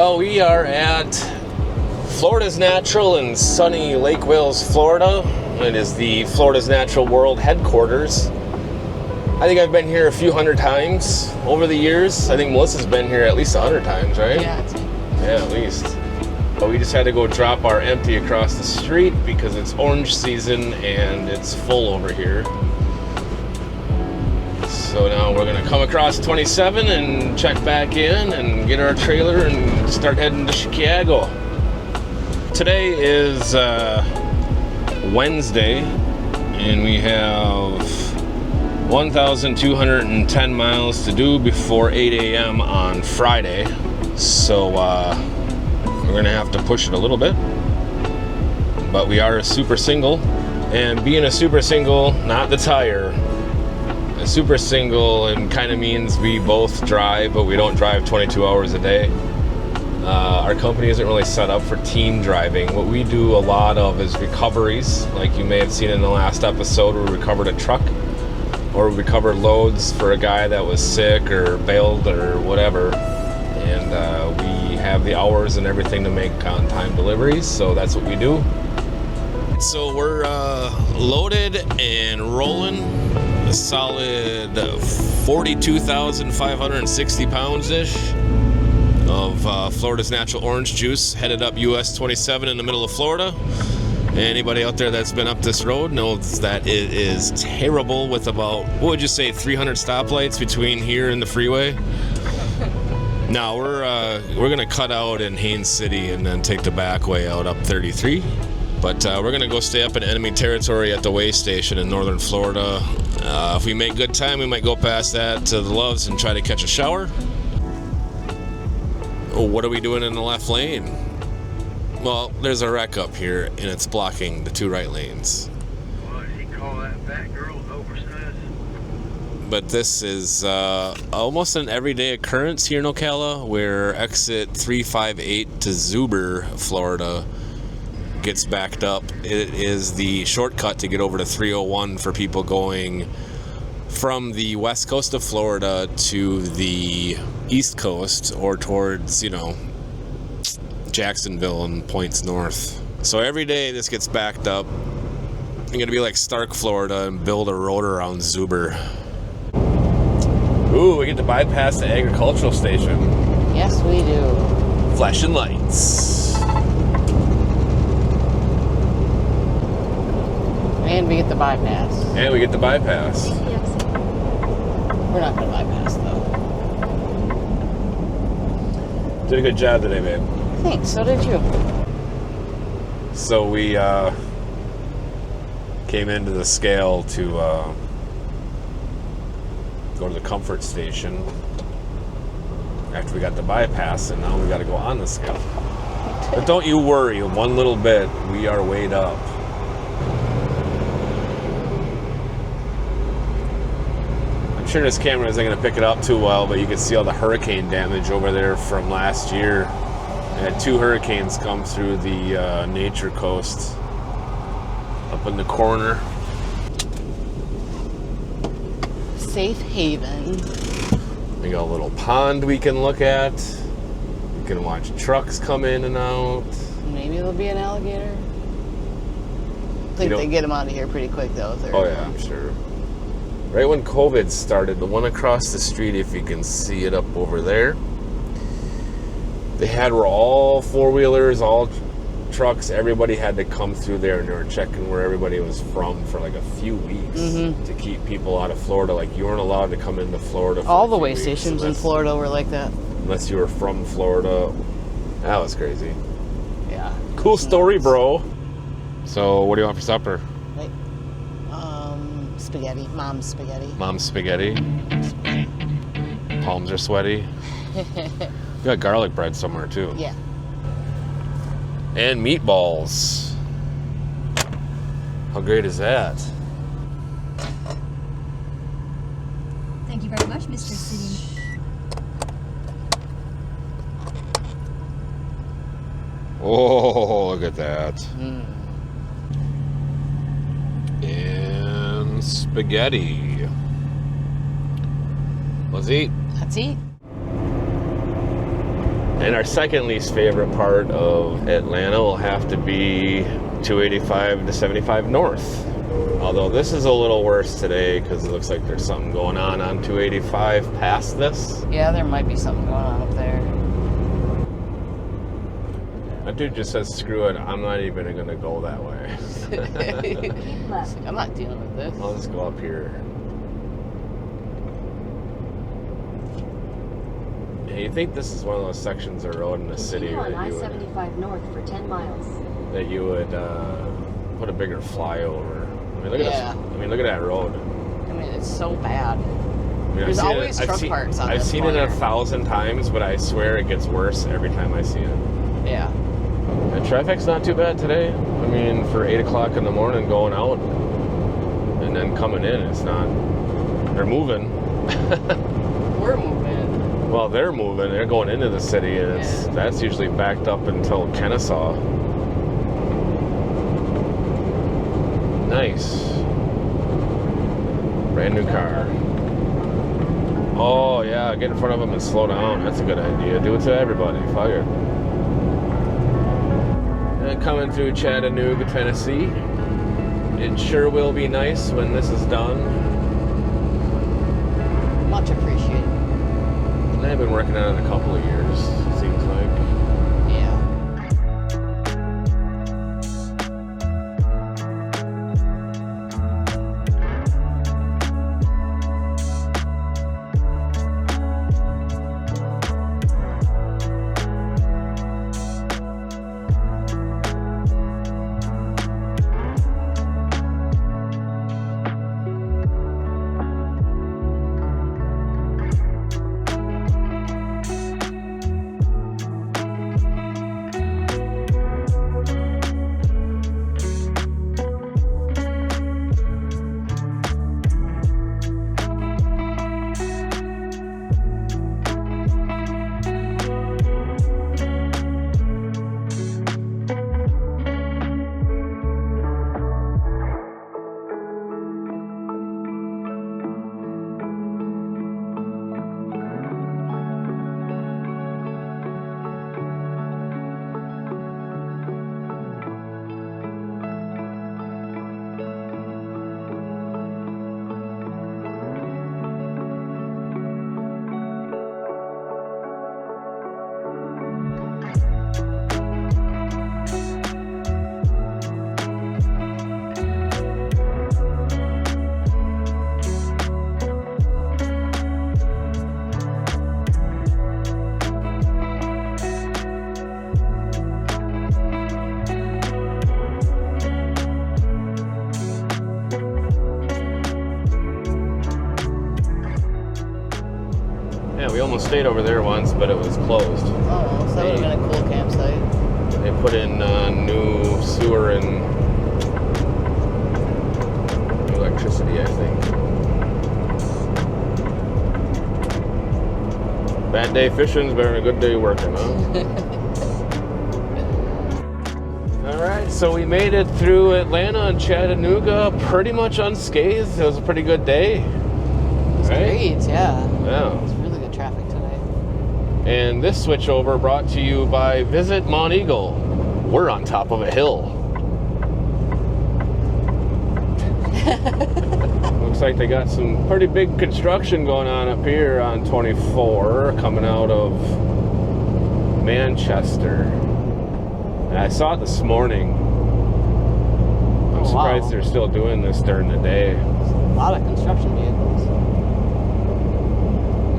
Well, we are at Florida's Natural in sunny Lake Wales, Florida. It is the Florida's Natural World headquarters. I think I've been here a few hundred times over the years. I think Melissa's been here at least 100 times, right? Yeah, at least. But we just had to go drop our empty across the street because it's orange season and it's full over here. So now we're gonna come across 27 and check back in and get our trailer and start heading to Chicago. Today is Wednesday and we have 1,210 miles to do before 8 a.m. on Friday. So we're gonna have to push it a little bit. But we are a super single, and being a super single, not the tire, a super single, and kind of means we both drive, but we don't drive 22 hours a day. Our company isn't really set up for team driving. What we do a lot of is recoveries, like you may have seen in the last episode where we recovered a truck, or we covered loads for a guy that was sick or bailed or whatever. And we have the hours and everything to make on-time deliveries, so that's what we do. So we're loaded and rolling. A solid 42,560 pounds-ish of Florida's Natural Orange Juice, headed up US 27 in the middle of Florida. Anybody out there that's been up this road knows that it is terrible with about, what would you say, 300 stoplights between here and the freeway? Now we're gonna cut out in Haines City and then take the back way out up 33. But we're gonna go stay up in enemy territory at the way station in northern Florida. If we make good time, we might go past that to the Loves and try to catch a shower. Oh, what are we doing in the left lane? Well, there's a wreck up here, and it's blocking the two right lanes. What does he call that fat girl oversized? But this is almost an everyday occurrence here in Ocala, where exit 358 to Zuber, Florida, gets backed up. It is the shortcut to get over to 301 for people going from the west coast of Florida to the east coast, or towards, Jacksonville and points north. So every day this gets backed up. I'm gonna be like Stark, Florida, and build a road around Zuber. Ooh, we get to bypass the agricultural station. Yes, we do. Flashing lights. And we get the bypass. And we get the bypass. We're not gonna bypass though. Did a good job today, babe. Thanks, so did you. So we came into the scale to go to the comfort station after we got the bypass, and now we got to go on the scale. But don't you worry, one little bit, we are weighed up. I'm sure this camera isn't going to pick it up too well, but you can see all the hurricane damage over there from last year. We had 2 hurricanes come through the Nature Coast up in the corner. Safe haven. We got a little pond we can look at. We can watch trucks come in and out. Maybe there'll be an alligator. I think they get them out of here pretty quick though. Oh yeah, I'm sure. Right when COVID started, the one across the street, if you can see it up over there, were all four-wheelers, all trucks, everybody had to come through there, and they were checking where everybody was from for like a few weeks to keep people out of Florida. Like, you weren't allowed to come into Florida for all the way stations in Florida were like that. Unless you were from Florida. That was crazy. Yeah. Cool story, bro. So, what do you want for supper? Like, spaghetti. Mom's spaghetti. Mom's spaghetti. Palms are sweaty. We got garlic bread somewhere, too. Yeah. And meatballs. How great is that? Thank you very much, Mr. City. Oh, look at that. And spaghetti. Let's eat. Let's eat. And our second least favorite part of Atlanta will have to be 285 to 75 north. Although this is a little worse today because it looks like there's something going on 285 past this. Yeah, there might be something going on up there. That dude just says, screw it, I'm not even going to go that way. I'm not dealing with this. I'll just go up here. And you think this is one of those sections of road in the city Continue on that I-75 north for 10 miles. you would put a bigger flyover. I mean, look at Yeah. this. I mean, look at that road. I mean, it's so bad. I mean, There's always truck parks on I've this seen it corner. 1,000 times, but I swear it gets worse every time I see it. Yeah. And traffic's not too bad today. I mean, for 8 o'clock in the morning going out and then coming in, it's not. They're moving. We're moving. Well, they're moving. They're going into the city, and that's usually backed up until Kennesaw. Nice. Brand new car. Oh, yeah, get in front of them and slow down. That's a good idea. Do it to everybody. Fuck it. And coming through Chattanooga, Tennessee. It sure will be nice when this is done. Much appreciated. I've been working on it a couple of years, seems like. Yeah. Yeah, we almost stayed over there once, but it was closed. Oh, so that would have been a cool campsite. They put in new sewer and electricity, I think. Bad day fishing's better than a good day working, huh? Alright, so we made it through Atlanta and Chattanooga pretty much unscathed. It was a pretty good day. It's Right? great, yeah. Yeah. It's really good traffic today. And this switchover brought to you by Visit Mount Eagle. We're on top of a hill. Looks like they got some pretty big construction going on up here on 24 coming out of Manchester. And I saw it this morning. I'm surprised they're still doing this during the day. There's a lot of construction vehicles.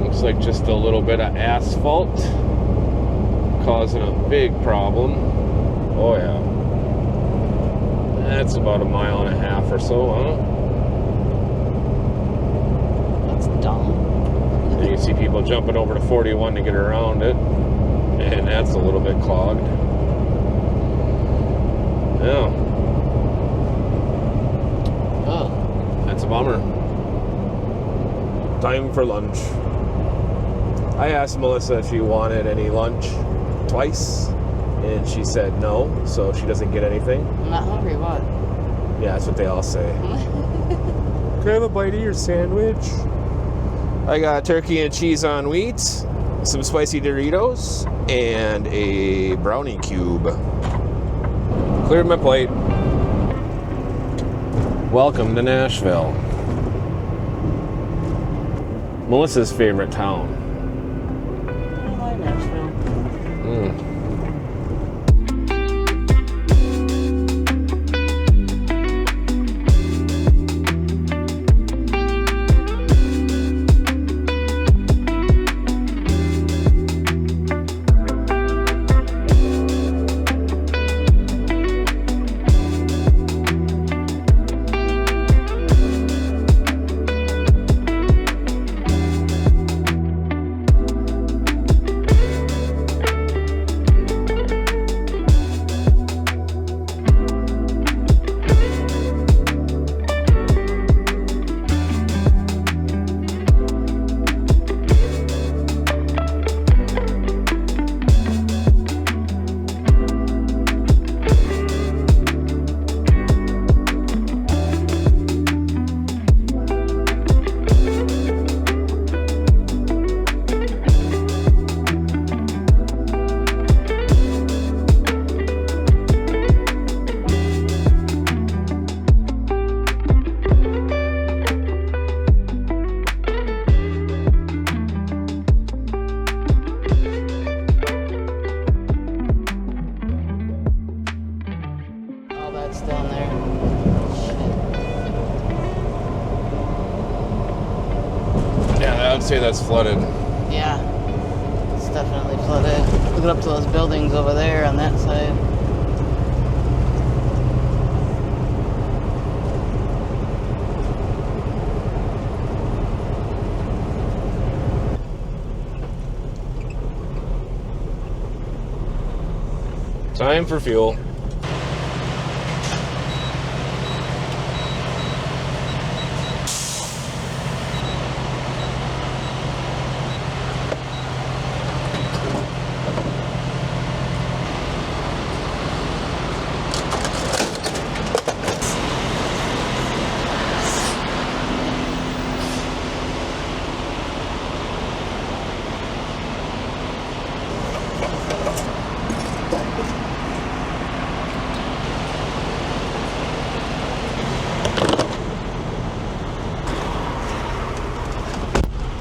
Looks like just a little bit of asphalt causing a big problem. Oh yeah. That's about 1.5 miles or so, huh? That's dumb. And you can see people jumping over to 41 to get around it. And that's a little bit clogged. Yeah. Oh, that's a bummer. Time for lunch. I asked Melissa if she wanted any lunch twice, and she said no, so she doesn't get anything. I'm not hungry, what? Yeah, that's what they all say. Can I have a bite of your sandwich? I got turkey and cheese on wheat, some spicy Doritos, and a brownie cube. Cleared my plate. Welcome to Nashville. Melissa's favorite town. I like Nashville. All that's down there. Yeah, I would say that's flooded. Yeah, it's definitely flooded. Look up to those buildings over there on that side. Time for fuel.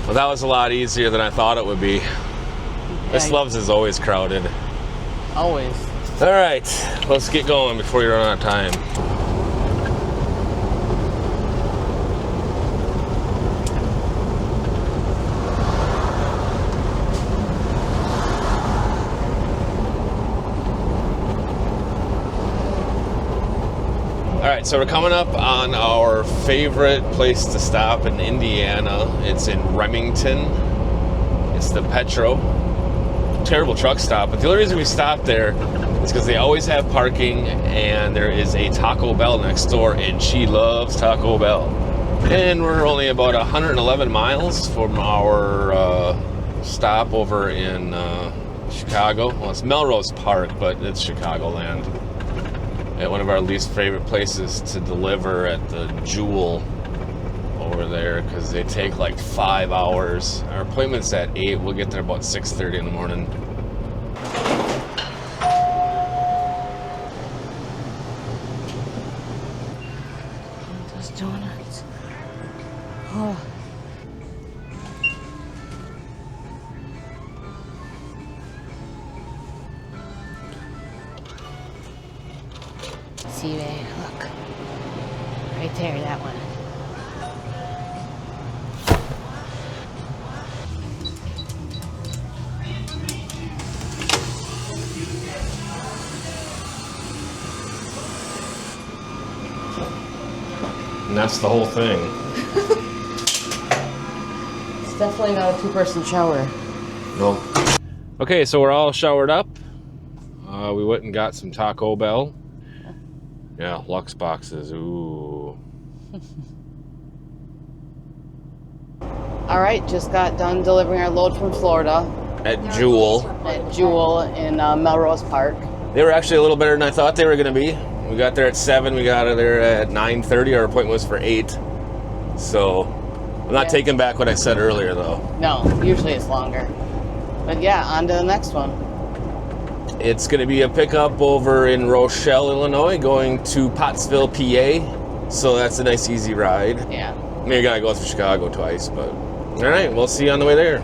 Well, that was a lot easier than I thought it would be. This Yeah, Love's is always crowded. always. All right, let's get going before you run out of time. All right, so we're coming up on our favorite place to stop in Indiana. It's in Remington. It's the Petro. Terrible truck stop, but the only reason we stopped there is because they always have parking, and there is a Taco Bell next door, and she loves Taco Bell. And we're only about 111 miles from our stop over in Chicago. Well, it's Melrose Park, but it's Chicagoland. At one of our least favorite places to deliver at the Jewel over there, because they take like 5 hours. Our appointment's at 8. We'll get there about 6:30 in the morning. Those donuts. Oh. See, babe, look. Right there, that one. And that's the whole thing. It's definitely not a two-person shower. Nope. Okay, so we're all showered up. We went and got some Taco Bell. Yeah, Lux boxes. Ooh. All right, just got done delivering our load from Florida At Jewel. at Jewel in Melrose Park. They were actually a little better than I thought they were going to be. We got there at 7. We got out of there at 9:30. Our appointment was for 8. So I'm not Yeah. taking back what I said earlier, though. No, usually it's longer. But yeah, on to the next one. It's going to be a pickup over in Rochelle, Illinois, going to Pottsville, PA. So that's a nice, easy ride. Yeah. I mean, you got to go through Chicago twice, but all right, we'll see you on the way there.